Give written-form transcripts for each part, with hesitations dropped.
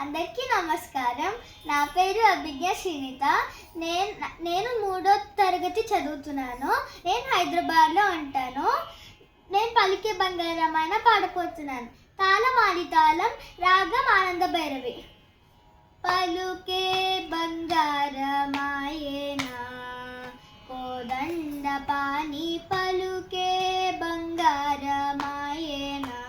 అందరికీ నమస్కారం. నా పేరు అభిజ్ఞ శ్రీనిత. నేను 3వ తరగతి చదువుతున్నాను. నేను హైదరాబాద్లో ఉంటాను. నేను పలికే బంగారమైన పాడపోతున్నాను. తాళం ఆది తాళం, రాగం ఆనంద భైరవి. పలుకే బంగారమాయేనా కోదండ పాని, పలుకే బంగారమాయేనా.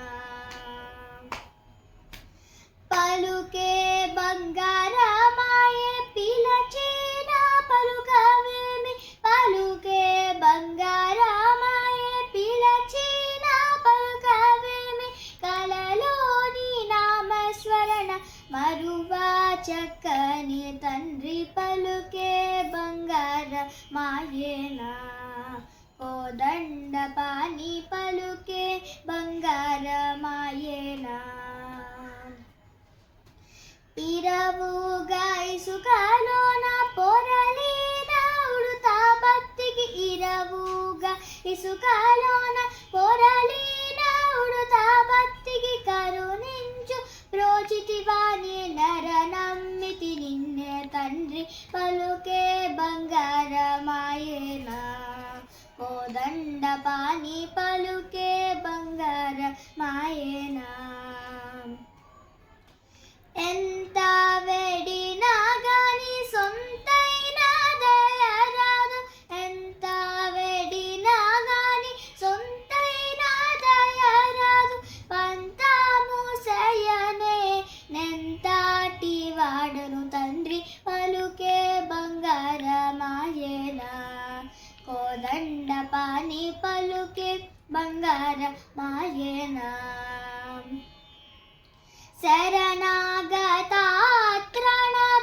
పలుకే బంగారమాయే పిలచేన పలుకవేమి, పలుకే బంగారమాయే పిలచేన పలుకవేమి. కలలోని నామస్మరణ మరువా చక్కని తండ్రి, పలుకే బంగారమాయేనా కోదండ పాని, పలుకే బంగారమాయేనా. ఇరవుగా ఇసుకలోన పొరలిన ఉడుతా భక్తికి, ఇరవుగా ఇసుకలోన పొరలిన ఉడుతా భక్తికి. కరుణించు ప్రోచితివాని నర నమ్మితి నిన్నే తండ్రి, పలుకే బంగారమాయేనా కోదండ పాని, పలుకే బంగారమాయేనా. ఎంత వేడినా గాని సొంతైన దయరాదు, ఎంత వేడినా గాని సొంతైన దయరాదు. పంతము సయనే నెంతాటి వాడను తండ్రి, పలుకే బంగారమాయేనా కోదండ పాని, పలుకే బంగారమాయేనా. శరణాగతాత్రణ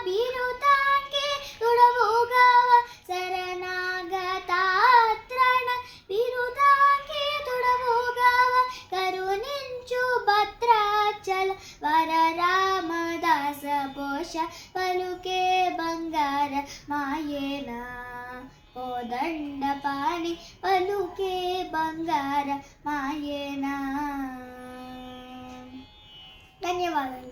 బిరుదాంగే తుడవుగవ, శరణాగతాత్రణ బిరుదాంగే తుడవుగవ. కరుణించు భద్రాచల వర రామదాస పోష, పలుకే బంగారమాయేనా కోదండ పాని, పలుకే బంగారమాయేనా. ధన్యవాదాలు.